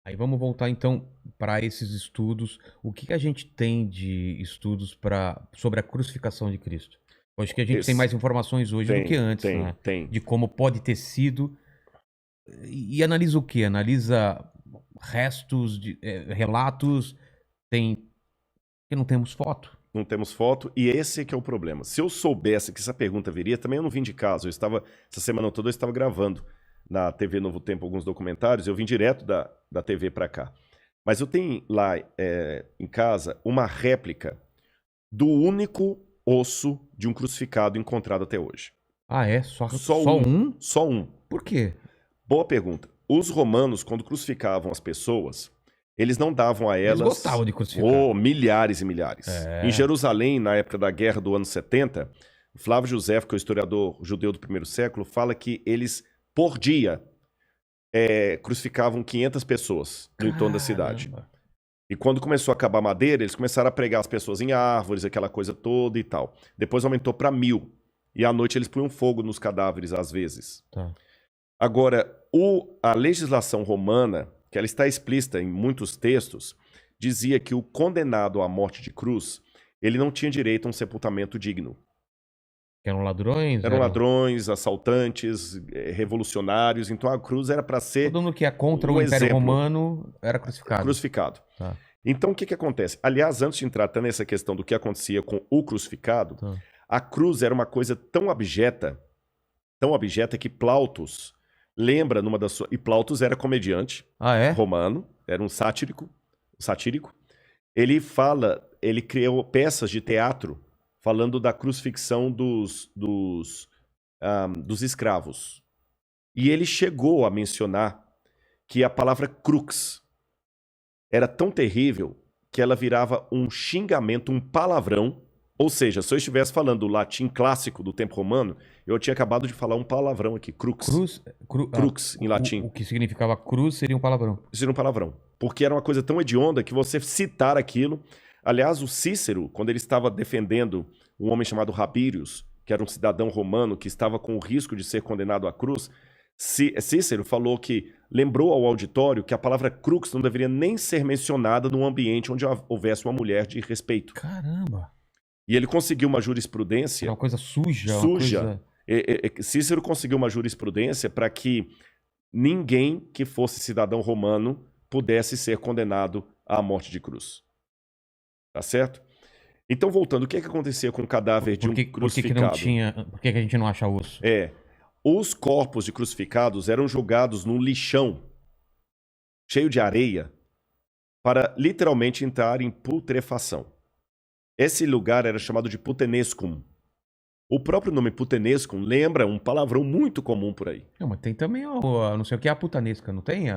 Aí vamos voltar então para esses estudos. O que que a gente tem de estudos sobre a crucificação de Cristo? Eu acho que a gente tem Esse, mais informações hoje do que antes, né? tem. De como pode ter sido. E analisa o quê? Analisa restos, relatos, tem. Porque não temos foto. Não temos foto, e esse é que é o problema. Se eu soubesse que essa pergunta viria, também eu não vim de casa. Essa semana toda eu estava gravando na TV Novo Tempo alguns documentários, eu vim direto da TV para cá. Mas eu tenho lá em casa uma réplica do único osso de um crucificado encontrado até hoje. Ah, é? Só Só um. um? Só um. Por quê? Boa pergunta. Os romanos, quando crucificavam as pessoas, eles não davam a Eles elas gostavam de crucificar. milhares e milhares. Em É. Jerusalém, na época da guerra do ano 70, Flávio Josefo, que é o historiador judeu do primeiro século, fala que eles, por dia, crucificavam 500 pessoas no entorno da cidade. Caramba. E quando começou a acabar a madeira, eles começaram a pregar as pessoas em árvores, aquela coisa toda e tal. Depois aumentou para 1000. E à noite eles punham fogo nos cadáveres, às vezes. Tá. Agora, a legislação romana, que ela está explícita em muitos textos, dizia que o condenado à morte de cruz, ele não tinha direito a um sepultamento digno. Eram ladrões? Eram ladrões, assaltantes, revolucionários, então a cruz era para ser Todo mundo que é contra um o Império exemplo Romano era crucificado. crucificado. Tá, Então o que acontece? Aliás, antes de entrar até nessa questão do que acontecia com o crucificado, tá. a cruz era uma coisa tão abjeta que Plautus lembra numa das suas... E Plautus era comediante Ah, é? romano, era um satírico. Ele criou peças de teatro falando da crucifixão dos escravos. E ele chegou a mencionar que a palavra crux era tão terrível que ela virava um xingamento, um palavrão. Ou seja, se eu estivesse falando o latim clássico do tempo romano, eu tinha acabado de falar um palavrão aqui, crux. Crux, em latim. O que significava cruz seria um palavrão. Isso era um palavrão. Porque era uma coisa tão hedionda que você citar aquilo... Aliás, o Cícero, quando ele estava defendendo um homem chamado Rabírios, que era um cidadão romano que estava com o risco de ser condenado à cruz, Cícero falou que lembrou ao auditório que a palavra crux não deveria nem ser mencionada num ambiente onde houvesse uma mulher de respeito. Caramba. E ele conseguiu uma jurisprudência... Era uma coisa suja. Suja. Cícero conseguiu uma jurisprudência para que ninguém que fosse cidadão romano pudesse ser condenado à morte de cruz. Tá certo? Então, voltando, o que acontecia com o cadáver de um crucificado? Por que a gente não acha osso? Os corpos de crucificados eram jogados num lixão cheio de areia para literalmente entrar em putrefação. Esse lugar era chamado de putenescum. O próprio nome putenescum lembra um palavrão muito comum por aí. Não, mas tem também não sei o que é a putanesca, não tem?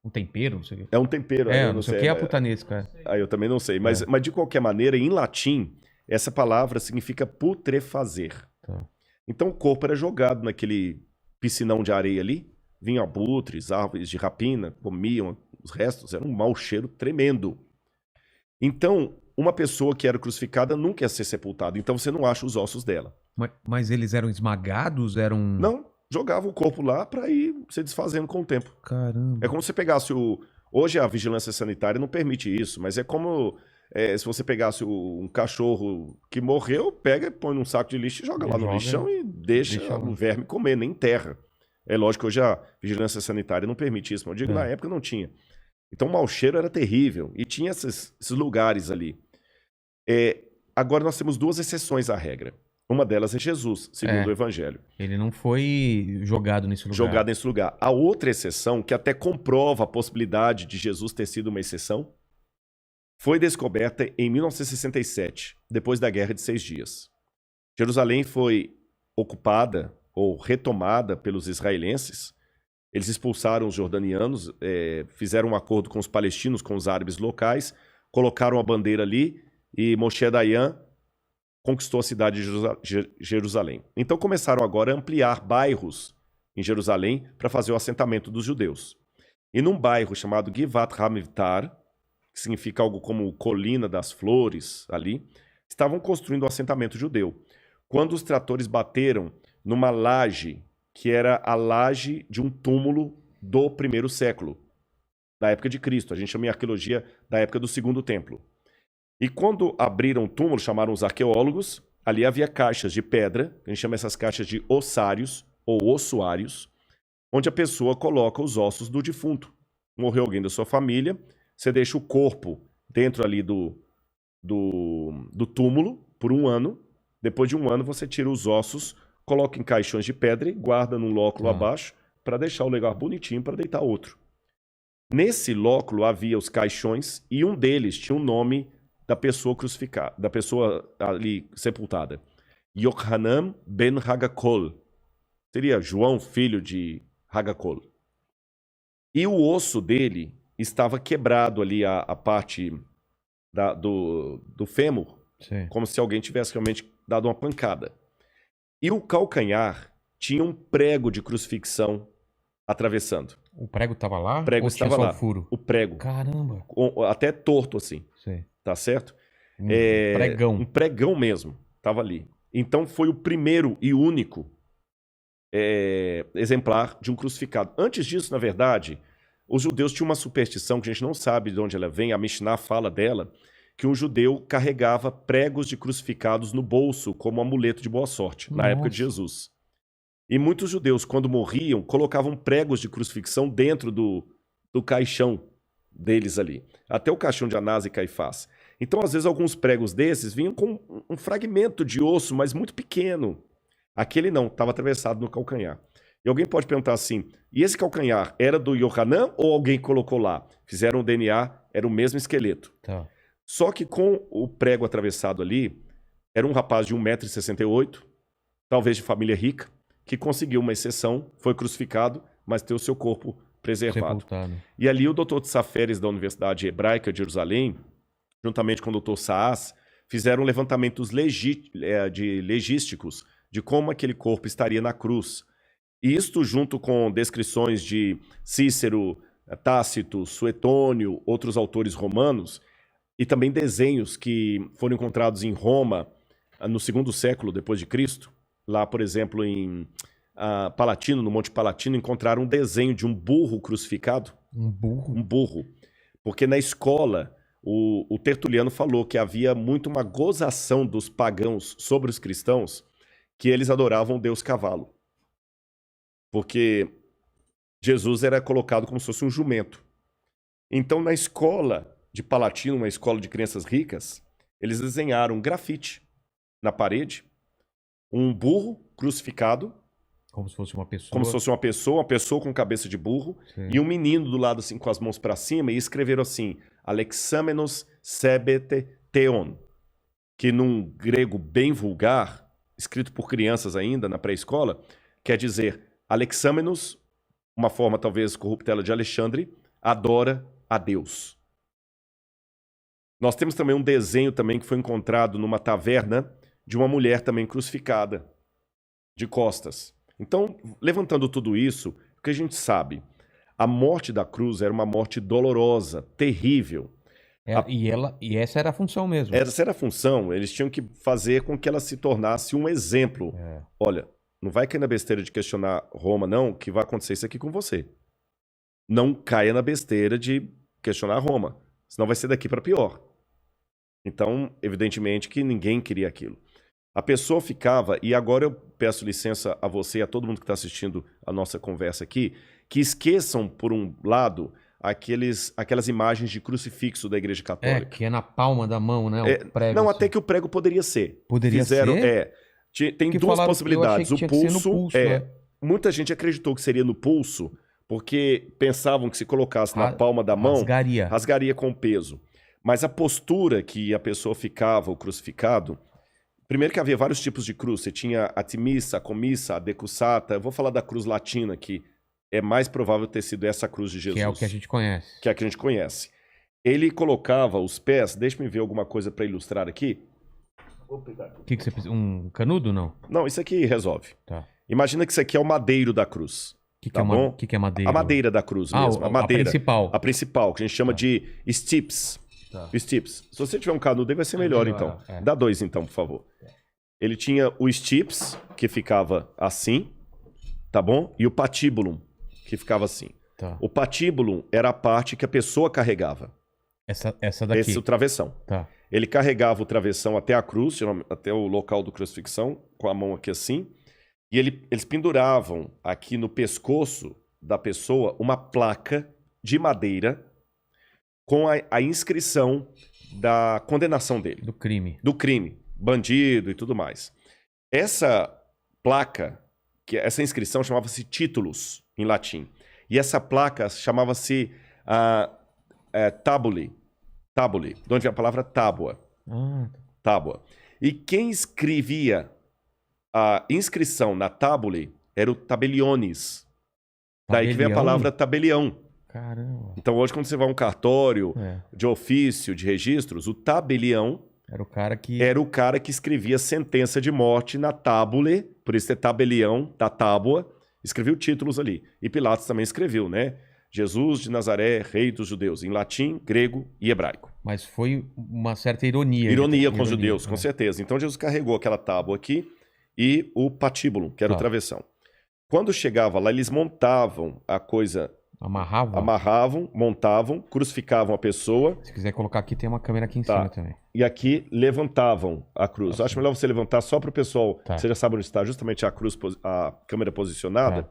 Um tempero, não sei o que. É um tempero. Não sei o que é a putanesca. Eu também não sei. Mas de qualquer maneira, em latim, essa palavra significa putrefazer. Tá. Então o corpo era jogado naquele piscinão de areia ali. Vinham abutres, árvores de rapina, comiam os restos. Era um mau cheiro tremendo. Então, uma pessoa que era crucificada nunca ia ser sepultada. Então você não acha os ossos dela. Mas eles eram esmagados? Não. Jogava o corpo lá para ir se desfazendo com o tempo. Caramba. É como se você pegasse Hoje a vigilância sanitária não permite isso, mas é como se você pegasse um cachorro que morreu, pega, põe num saco de lixo e joga lá no lixão e deixa o verme comer, nem enterra. É lógico que hoje a vigilância sanitária não permite isso, mas eu digo, na época não tinha. Então o mau cheiro era terrível e tinha esses lugares ali. Agora nós temos duas exceções à regra. Uma delas é Jesus, segundo o Evangelho. Ele não foi jogado nesse lugar. Jogado nesse lugar. A outra exceção, que até comprova a possibilidade de Jesus ter sido uma exceção, foi descoberta em 1967, depois da Guerra de 6 Dias. Jerusalém foi ocupada ou retomada pelos israelenses. Eles expulsaram os jordanianos, fizeram um acordo com os palestinos, com os árabes locais, colocaram a bandeira ali e Moshe Dayan conquistou a cidade de Jerusalém. Então começaram agora a ampliar bairros em Jerusalém para fazer o assentamento dos judeus. E num bairro chamado Givat Hamivtar, que significa algo como Colina das Flores, ali, estavam construindo um assentamento judeu. Quando os tratores bateram numa laje, que era a laje de um túmulo do primeiro século. da época de Cristo. A gente chama em arqueologia da época do Segundo Templo. E quando abriram o túmulo, chamaram os arqueólogos, ali havia caixas de pedra, a gente chama essas caixas de ossários ou ossuários, onde a pessoa coloca os ossos do defunto. Morreu alguém da sua família, você deixa o corpo dentro ali do túmulo por 1 ano. Depois de 1 ano, você tira os ossos, coloca em caixões de pedra e guarda num lóculo abaixo para deixar o lugar bonitinho para deitar outro. Nesse lóculo havia os caixões e um deles tinha o nome da pessoa crucificada, da pessoa ali sepultada. Yochanan ben Hagakol. Seria João, filho de Hagakol. E o osso dele estava quebrado ali, a parte do fêmur, Sim. como se alguém tivesse realmente dado uma pancada. E o calcanhar tinha um prego de crucifixão atravessando. O prego estava lá? O prego ou tinha estava só lá. o furo? O prego. Caramba. Até torto assim. Sim. Tá certo? Pregão. Um pregão mesmo. Tava ali. Então foi o primeiro e único exemplar de um crucificado. Antes disso, na verdade, os judeus tinham uma superstição que a gente não sabe de onde ela vem, a Mishnah fala dela, que um judeu carregava pregos de crucificados no bolso como amuleto de boa sorte, na época de Jesus. E muitos judeus, quando morriam, colocavam pregos de crucifixão dentro do caixão deles ali. Até o caixão de Anás e Caifás. Então, às vezes, alguns pregos desses vinham com um fragmento de osso, mas muito pequeno. Aquele não, estava atravessado no calcanhar. E alguém pode perguntar assim, e esse calcanhar era do Yohanan ou alguém colocou lá? Fizeram o DNA, era o mesmo esqueleto. Tá. Só que com o prego atravessado ali, era um rapaz de 1,68 m, talvez de família rica, que conseguiu uma exceção, foi crucificado, mas teve o seu corpo preservado. Sepultado. E ali o Dr. Tsaferes da Universidade Hebraica de Jerusalém, juntamente com o Dr. Saas, fizeram levantamentos legísticos de como aquele corpo estaria na cruz. E isto junto com descrições de Cícero, Tácito, Suetônio, outros autores romanos, e também desenhos que foram encontrados em Roma no 2º século depois de Cristo. Lá, por exemplo, em Palatino, no Monte Palatino, encontraram um desenho de um burro crucificado. Um burro? Um burro. Porque na escola, o Tertuliano falou que havia muito uma gozação dos pagãos sobre os cristãos, que eles adoravam o deus cavalo. Porque Jesus era colocado como se fosse um jumento. Então, na escola de Palatino, uma escola de crianças ricas, eles desenharam um grafite na parede, um burro crucificado. Como se fosse uma pessoa. Como se fosse uma pessoa com cabeça de burro. Sim. E um menino do lado assim com as mãos para cima, e escreveram assim, Alexamenos sebete theon, que num grego bem vulgar, escrito por crianças ainda na pré-escola, quer dizer, Alexamenos, uma forma talvez corruptela de Alexandre, adora a Deus. Nós temos também um desenho também que foi encontrado numa taverna de uma mulher também crucificada, de costas. Então, levantando tudo isso, o que a gente sabe? A morte da cruz era uma morte dolorosa, terrível. E essa era a função mesmo. Essa era a função. Eles tinham que fazer com que ela se tornasse um exemplo. Olha, não vai cair na besteira de questionar Roma, não, que vai acontecer isso aqui com você. Não caia na besteira de questionar Roma, senão vai ser daqui para pior. Então, evidentemente que ninguém queria aquilo. A pessoa ficava, e agora eu peço licença a você e a todo mundo que está assistindo a nossa conversa aqui, que esqueçam, por um lado, aquelas imagens de crucifixo da Igreja Católica. Que é na palma da mão, né? O prego, não, assim. Até que o prego poderia ser. Poderia ser? Tem duas possibilidades. Eu achei que tinha que ser no pulso, né? Muita gente acreditou que seria no pulso, porque pensavam que se colocasse na palma da mão, rasgaria com peso. Mas a postura que a pessoa ficava, o crucificado, primeiro que havia vários tipos de cruz. Você tinha a timissa, a comissa, a decussata. Eu vou falar da cruz latina, que é mais provável ter sido essa cruz de Jesus. Que é o que a gente conhece. Que é a que a gente conhece. Ele colocava os pés... Deixa-me ver alguma coisa para ilustrar aqui. Vou pegar aqui. O que você precisa? Um canudo, não? Não, isso aqui resolve. Tá. Imagina que isso aqui é o madeiro da cruz. O que é madeira? A madeira da cruz mesmo. A madeira. A principal, que a gente chama de stips. Tá. Stips. Se você tiver um canudo aí, vai ser melhor, então. Dá 2, então, por favor. Ele tinha o stips, que ficava assim, tá bom? E o patibulum, que ficava assim. Tá. O patíbulo era a parte que a pessoa carregava. Essa daqui. Esse é o travessão. Tá. Ele carregava o travessão até a cruz, até o local do crucifixão, com a mão aqui assim. E eles penduravam aqui no pescoço da pessoa uma placa de madeira com a inscrição da condenação dele. Do crime. Do crime, bandido e tudo mais. Essa placa, essa inscrição chamava-se titulus, em latim. E essa placa chamava-se tabuli. Tabuli, de onde vem a palavra tábua. Tábua. E quem escrevia a inscrição na tabuli era o tabeliones. Daí que vem a palavra tabelião. Caramba. Então hoje quando você vai a um cartório de ofício, de registros, o tabelião era o cara que escrevia sentença de morte na tábule, por isso é tabelião, da tábua, escreveu títulos ali. E Pilatos também escreveu, né? Jesus de Nazaré, rei dos judeus, em latim, grego e hebraico. Mas foi uma certa ironia. Ironia com os judeus, com certeza. Então Jesus carregou aquela tábua aqui e o patíbulo, que era o travessão. Quando chegava lá, eles montavam a coisa... Amarravam, montavam, crucificavam a pessoa. Se quiser colocar aqui, tem uma câmera aqui em cima também. E aqui levantavam a cruz. Acho melhor você levantar só para o pessoal, você já sabe onde está justamente a cruz, a câmera posicionada.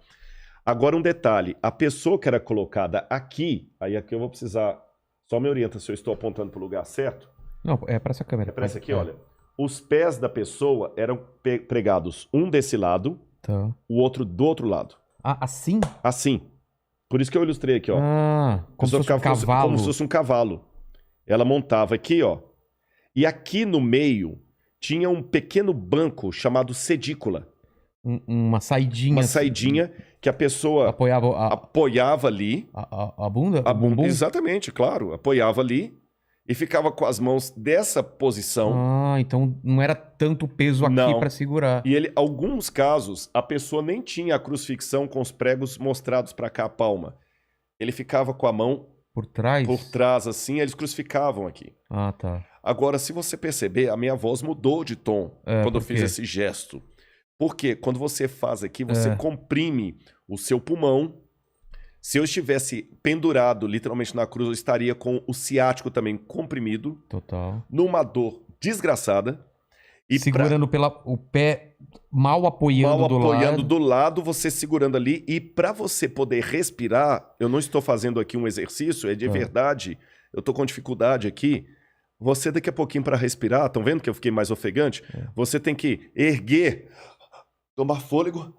Agora um detalhe, a pessoa que era colocada aqui, aí aqui eu vou precisar, só me orienta se eu estou apontando para o lugar certo. Não, é para essa câmera. É para essa aqui, olha. Os pés da pessoa eram pregados um desse lado, o outro do outro lado. Ah, assim? Assim. Por isso que eu ilustrei aqui, ó. Como se fosse um cavalo. Como se fosse um cavalo. Ela montava aqui, ó. E aqui no meio tinha um pequeno banco chamado sedícula. Uma saidinha. Uma saidinha que a pessoa apoiava ali. A bunda? A bumbum? Exatamente, claro. Apoiava ali e ficava com as mãos dessa posição. Então não era tanto peso aqui para segurar. E alguns casos, a pessoa nem tinha a crucifixão com os pregos mostrados para cá, a palma. Ele ficava com a mão por trás? Por trás, assim, eles crucificavam aqui. Tá. Agora, se você perceber, a minha voz mudou de tom quando eu fiz esse gesto. Porque quando você faz aqui, você comprime o seu pulmão. Se eu estivesse pendurado literalmente na cruz, eu estaria com o ciático também comprimido. Total. Numa dor desgraçada. E segurando o pé mal apoiando do lado. Mal apoiando do lado, você segurando ali. E para você poder respirar, eu não estou fazendo aqui um exercício, é de verdade. Eu estou com dificuldade aqui. Você daqui a pouquinho para respirar, estão vendo que eu fiquei mais ofegante? Você tem que erguer... Tomar fôlego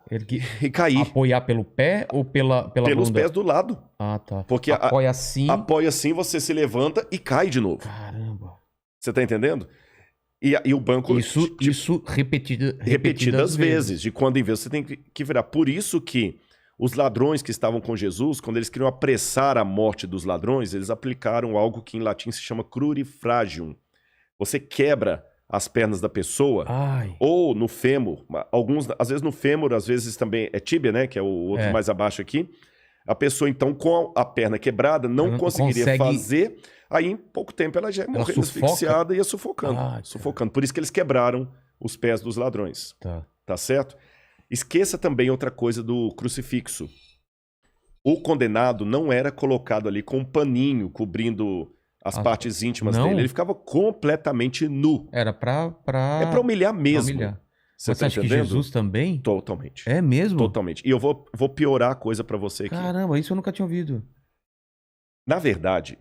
e cair. Apoiar pelo pé ou pela pelos bunda? Pés do lado. Tá. Porque apoia assim. Apoia assim, você se levanta e cai de novo. Caramba. Você tá entendendo? E o banco... Isso repetidas vezes. De quando em vez você tem que virar. Por isso que os ladrões que estavam com Jesus, quando eles queriam apressar a morte dos ladrões, eles aplicaram algo que em latim se chama crurifragium. Você quebra as pernas da pessoa, ou no fêmur, às vezes no fêmur, às vezes também é tíbia, né, que é o outro mais abaixo aqui, a pessoa então com a perna quebrada não conseguiria fazer, aí em pouco tempo ela já ia morrendo asfixiada e ia sufocando, sufocando. Por isso que eles quebraram os pés dos ladrões, tá certo? Esqueça também outra coisa do crucifixo. O condenado não era colocado ali com um paninho cobrindo... as partes íntimas dele. Ele ficava completamente nu. Era pra... É pra humilhar mesmo. Você tá acha que Jesus também? Totalmente. É mesmo? Totalmente. E eu vou piorar a coisa pra você aqui. Caramba, isso eu nunca tinha ouvido. Na verdade,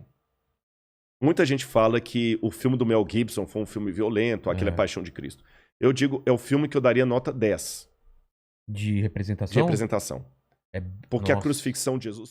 muita gente fala que o filme do Mel Gibson foi um filme violento, aquele é Paixão de Cristo. Eu digo, é o filme que eu daria nota 10. De representação? De representação. Porque a crucifixão de Jesus...